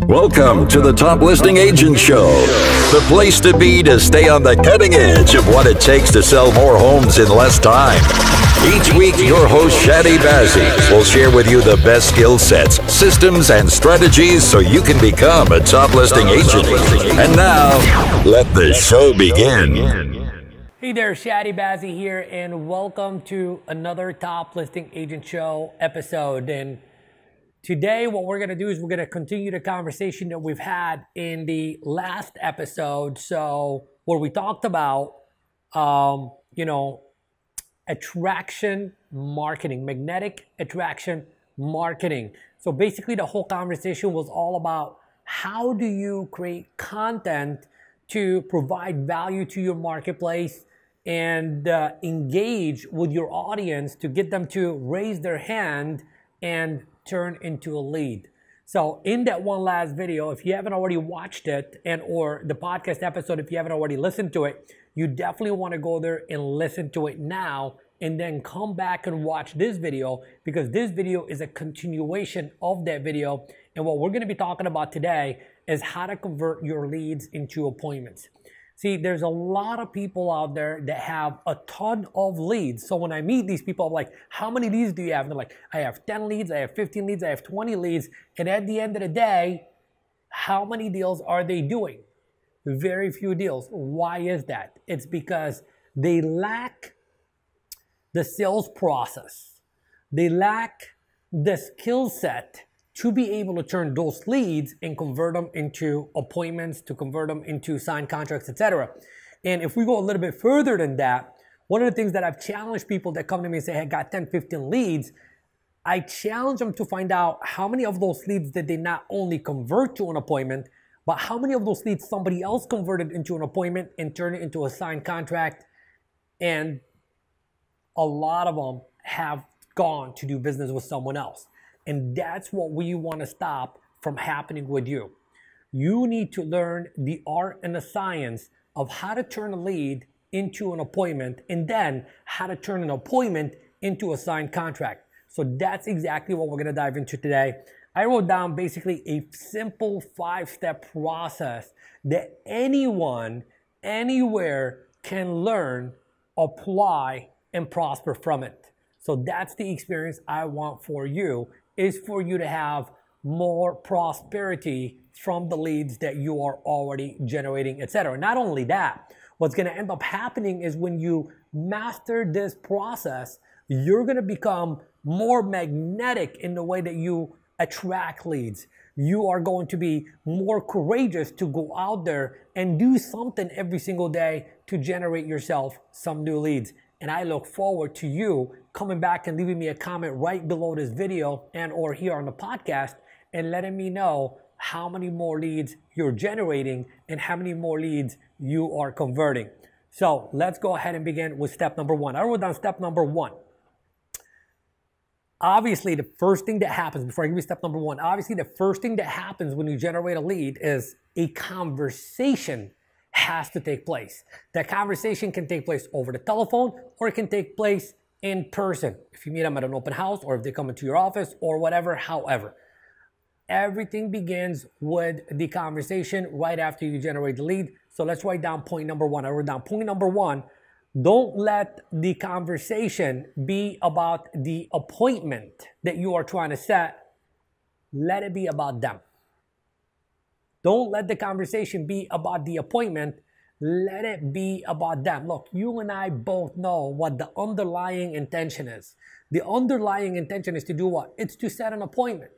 Welcome to the Top Listing Agent Show, the place to be to stay on the cutting edge of what it takes to sell more homes in less time. Each week, your host, Chadi Bazzi, will share with you the best skill sets, systems, and strategies so you can become a top listing agent. And now, let the show begin. Hey there, Chadi Bazzi here, and welcome to another Top Listing Agent Show episode. And today, what we're going to do is we're going to continue the conversation that we've had in the last episode. So, where we talked about, attraction marketing, magnetic attraction marketing. So basically the whole conversation was all about how do you create content to provide value to your marketplace and engage with your audience to get them to raise their hand and turn into a lead. So in that one last video, if you haven't already watched it or the podcast episode, if you haven't already listened to it, you definitely want to go there and listen to it now and then come back and watch this video, because this video is a continuation of that video. And what we're going to be talking about today is how to convert your leads into appointments. See, there's a lot of people out there that have a ton of leads. So when I meet these people, I'm like, how many leads do you have? And they're like, I have 10 leads, I have 15 leads, I have 20 leads. And at the end of the day, how many deals are they doing? Very few deals. Why is that? It's because they lack the sales process. They lack the skill set to be able to turn those leads and convert them into appointments, to convert them into signed contracts, etc. And if we go a little bit further than that, one of the things that I've challenged people that come to me and say, hey, I got 10, 15 leads, I challenge them to find out how many of those leads did they not only convert to an appointment, but how many of those leads somebody else converted into an appointment and turned it into a signed contract. And a lot of them have gone to do business with someone else. And that's what we want to stop from happening with you. You need to learn the art and the science of how to turn a lead into an appointment, and then how to turn an appointment into a signed contract. So that's exactly what we're going to dive into today. I wrote down basically a simple 5-step process that anyone, anywhere can learn, apply, and prosper from it. So that's the experience I want for you, is for you to have more prosperity from the leads that you are already generating, etc. Not only that, what's going to end up happening is when you master this process, you're going to become more magnetic in the way that you attract leads. You are going to be more courageous to go out there and do something every single day to generate yourself some new leads. And I look forward to you coming back and leaving me a comment right below this video and or here on the podcast and letting me know how many more leads you're generating and how many more leads you are converting. So let's go ahead and begin with step number one. I wrote down step number one. Obviously, the first thing that happens, before I give you step number one, obviously the first thing that happens when you generate a lead is a conversation has to take place. That conversation can take place over the telephone, or it can take place in person. If you meet them at an open house, or if they come into your office, or whatever, however. Everything begins with the conversation right after you generate the lead. So let's write down point number one. I wrote down point number one. Don't let the conversation be about the appointment that you are trying to set. Let it be about them. Don't let the conversation be about the appointment. Let it be about them. Look, you and I both know what the underlying intention is. The underlying intention is to do what? It's to set an appointment.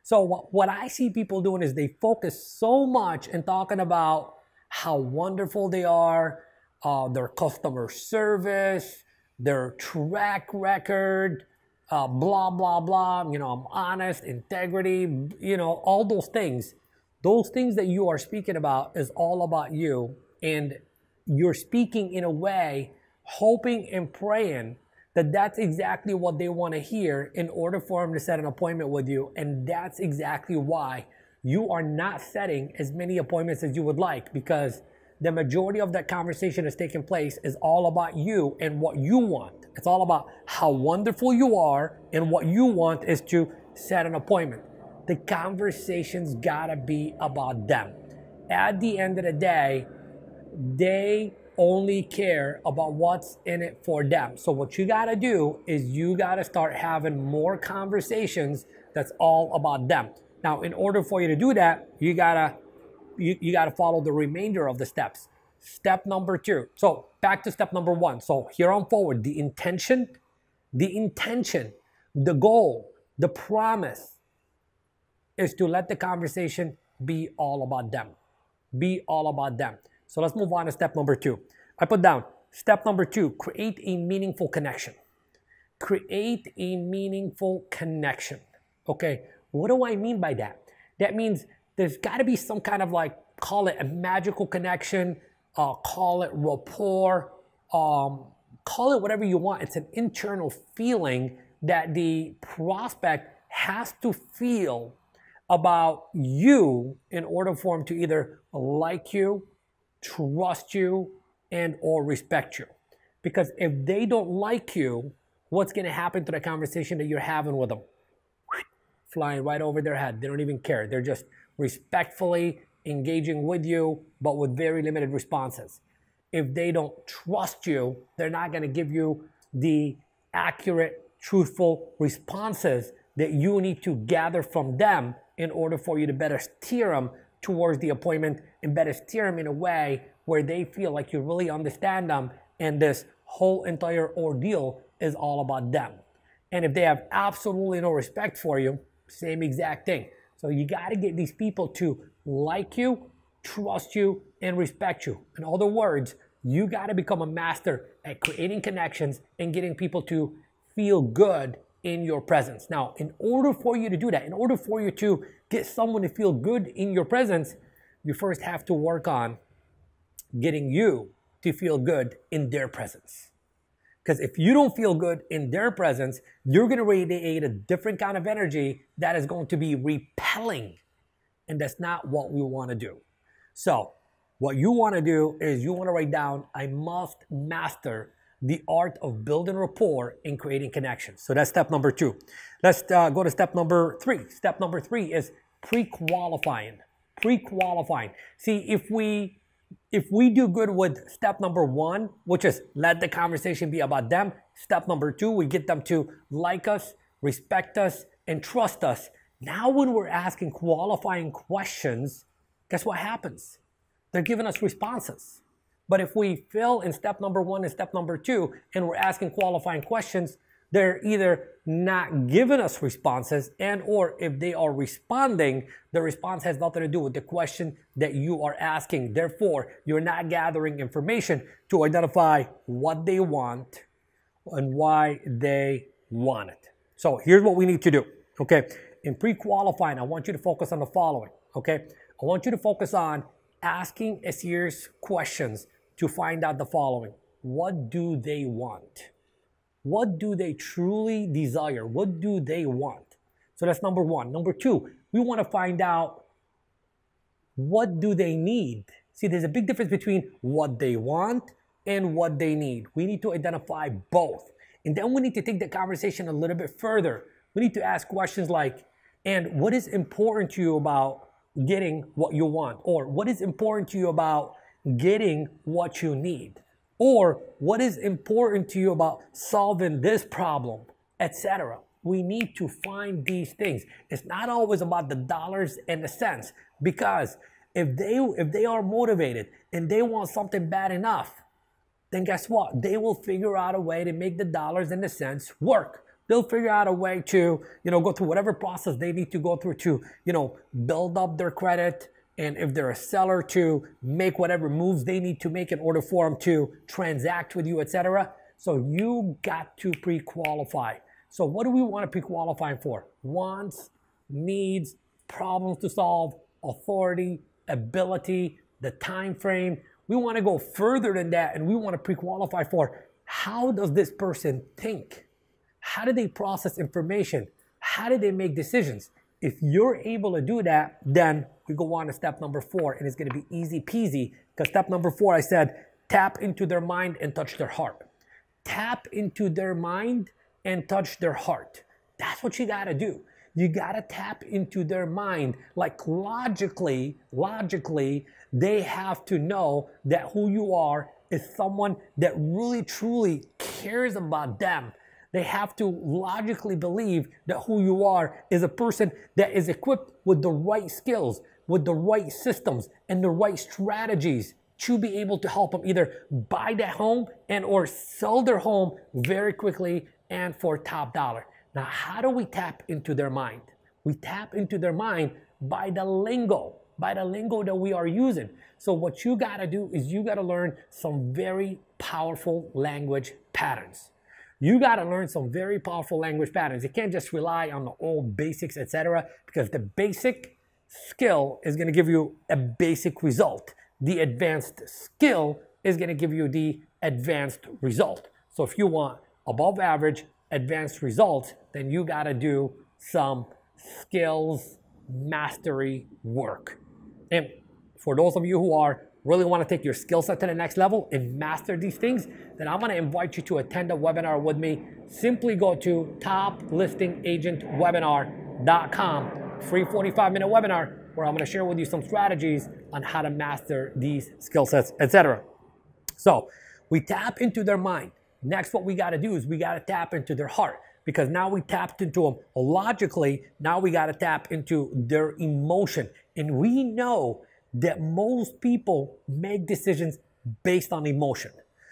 So what I see people doing is they focus so much in talking about how wonderful they are, their customer service, their track record, blah, blah, blah. I'm honest, integrity, all those things. Those things that you are speaking about is all about you, and you're speaking in a way, hoping and praying that that's exactly what they want to hear in order for them to set an appointment with you. And that's exactly why you are not setting as many appointments as you would like, because the majority of that conversation that's taking place is all about you and what you want. It's all about how wonderful you are, and what you want is to set an appointment. The conversation's gotta be about them. At the end of the day, they only care about what's in it for them. So what you gotta do is you gotta start having more conversations that's all about them. Now, in order for you to do that, you gotta follow the remainder of the steps. Step number 2. So back to step number 1. So here on forward, the intention, the goal, the promise is to let the conversation be all about them. Be all about them. So let's move on to step number 2. I put down step number 2, create a meaningful connection. Create a meaningful connection. Okay, what do I mean by that? That means there's got to be some kind of, like, call it a magical connection, call it rapport, call it whatever you want. It's an internal feeling that the prospect has to feel about you in order for them to either like you, trust you, and or respect you. Because if they don't like you, what's going to happen to the conversation that you're having with them? Flying right over their head. They don't even care. They're just respectfully engaging with you, but with very limited responses. If they don't trust you, they're not going to give you the accurate, truthful responses that you need to gather from them in order for you to better steer them towards the appointment and better steer them in a way where they feel like you really understand them and this whole entire ordeal is all about them. And if they have absolutely no respect for you, same exact thing. So you got to get these people to like you, trust you, and respect you. In other words, you got to become a master at creating connections and getting people to feel good in your presence. Now, in order for you to do that, in order for you to get someone to feel good in your presence, you first have to work on getting you to feel good in their presence. Because if you don't feel good in their presence, you're going to radiate a different kind of energy that is going to be repelling. And that's not what we want to do. So what you want to do is you want to write down, I must master the art of building rapport and creating connections. So that's step number 2. Let's go to step number 3. Step number 3 is pre-qualifying. Pre-qualifying. See, if we do good with step number 1, which is let the conversation be about them. Step number 2, we get them to like us, respect us, and trust us. Now when we're asking qualifying questions, guess what happens? They're giving us responses. But if we fail in step number 1 and step number 2, and we're asking qualifying questions, they're either not giving us responses, and or if they are responding, the response has nothing to do with the question that you are asking. Therefore, you're not gathering information to identify what they want and why they want it. So here's what we need to do, okay? In pre-qualifying, I want you to focus on the following, okay? I want you to focus on asking a series of questions to find out the following. What do they want? What do they truly desire? What do they want? So that's number 1. Number 2, we want to find out what do they need. See, there's a big difference between what they want and what they need. We need to identify both. And then we need to take the conversation a little bit further. We need to ask questions like, and what is important to you about getting what you want? Or what is important to you about getting what you need? Or what is important to you about solving this problem, etc. We need to find these things. It's not always about the dollars and the cents, because if they are motivated and they want something bad enough, then guess what? They will figure out a way to make the dollars and the cents work. They'll figure out a way to, go through whatever process they need to go through to, build up their credit. And if they're a seller, to make whatever moves they need to make in order for them to transact with you, etc. So you got to pre-qualify. So what do we want to pre-qualify for? Wants, needs, problems to solve, authority, ability, the time frame. We want to go further than that, and we want to pre-qualify for how does this person think? How do they process information? How do they make decisions? If you're able to do that, then we go on to step number 4, and it's going to be easy peasy, because step number 4, I said, tap into their mind and touch their heart. Tap into their mind and touch their heart. That's what you got to do. You got to tap into their mind. Like logically, they have to know that who you are is someone that really truly cares about them. They have to logically believe that who you are is a person that is equipped with the right skills, with the right systems, and the right strategies to be able to help them either buy that home and or sell their home very quickly and for top dollar. Now, how do we tap into their mind? We tap into their mind by the lingo that we are using. So what you gotta do is you gotta learn some very powerful language patterns. You gotta learn some very powerful language patterns. You can't just rely on the old basics, etc., because the basic skill is gonna give you a basic result. The advanced skill is gonna give you the advanced result. So if you want above average, advanced results, then you gotta do some skills mastery work. And for those of you who are really want to take your skill set to the next level and master these things, then I'm going to invite you to attend a webinar with me. Simply go to toplistingagentwebinar.com, free 45-minute webinar where I'm going to share with you some strategies on how to master these skill sets, etc. So we tap into their mind. Next, what we got to do is we got to tap into their heart, because now we tapped into them logically. Now we got to tap into their emotion. And we know that most people make decisions based on emotion.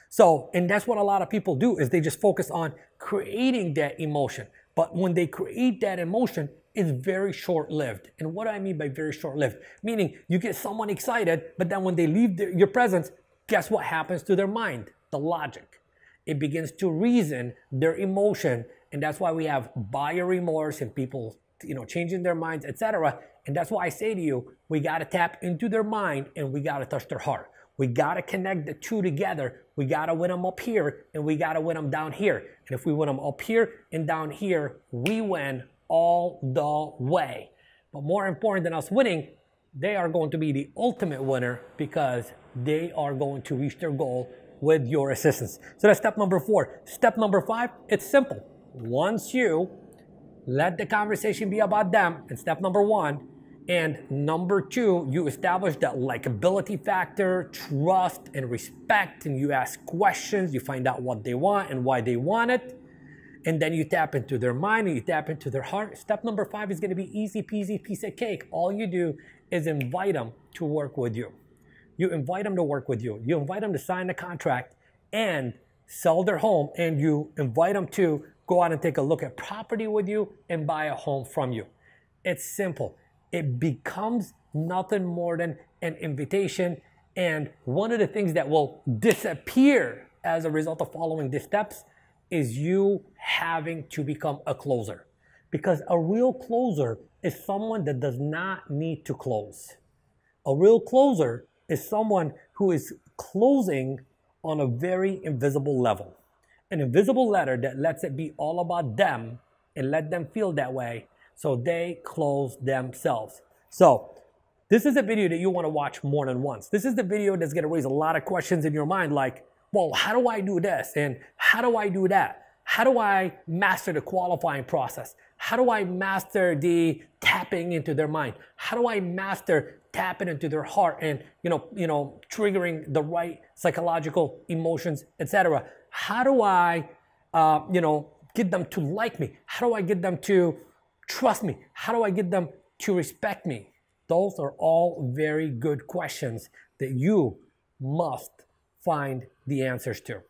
So, and that's what a lot of people do, is they just focus on creating that emotion. But when they create that emotion, it's very short-lived. And what do I mean by very short-lived? Meaning you get someone excited, but then when they leave your presence, guess what happens to their mind? The logic. It begins to reason their emotion. And that's why we have buyer remorse and people, changing their minds, etc. And that's why I say to you, we got to tap into their mind and we got to touch their heart. We got to connect the two together. We got to win them up here and we got to win them down here. And if we win them up here and down here, we win all the way. But more important than us winning, they are going to be the ultimate winner because they are going to reach their goal with your assistance. So that's step number 4. Step number 5, it's simple. Once you let the conversation be about them, and step number 1, and number 2, you establish that likability factor, trust and respect, and you ask questions, you find out what they want and why they want it, and then you tap into their mind and you tap into their heart. Step number 5 is going to be easy peasy piece of cake. All you do is invite them to work with you. You invite them to work with you. You invite them to sign the contract and sell their home, and you invite them to go out and take a look at property with you and buy a home from you. It's simple. It becomes nothing more than an invitation. And one of the things that will disappear as a result of following these steps is you having to become a closer. Because a real closer is someone that does not need to close. A real closer is someone who is closing on a very invisible level. An invisible letter that lets it be all about them and let them feel that way so they close themselves. So this is a video that you want to watch more than once. This is the video that's going to raise a lot of questions in your mind like, well, how do I do this? And how do I do that? How do I master the qualifying process? How do I master the tapping into their mind? How do I master tapping into their heart and, triggering the right psychological emotions, etc.? How do I, get them to like me? How do I get them to trust me? How do I get them to respect me? Those are all very good questions that you must find the answers to.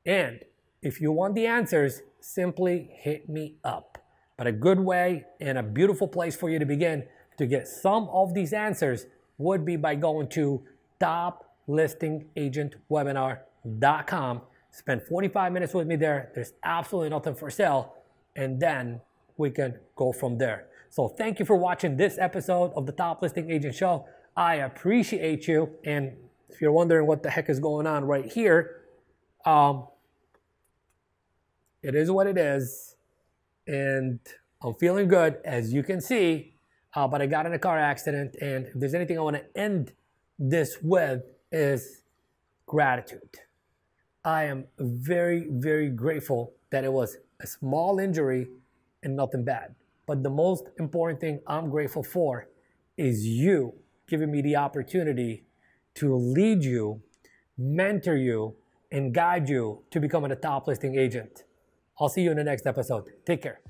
And if you want the answers, simply hit me up. But a good way and a beautiful place for you to begin to get some of these answers would be by going to toplistingagentwebinar.com. Spend 45 minutes with me there. There's absolutely nothing for sale. And then we can go from there. So thank you for watching this episode of the Top Listing Agent Show. I appreciate you. And if you're wondering what the heck is going on right here, it is what it is. And I'm feeling good, as you can see. But I got in a car accident. And if there's anything I want to end this with is gratitude. I am very, very grateful that it was a small injury and nothing bad. But the most important thing I'm grateful for is you giving me the opportunity to lead you, mentor you, and guide you to becoming a top listing agent. I'll see you in the next episode. Take care.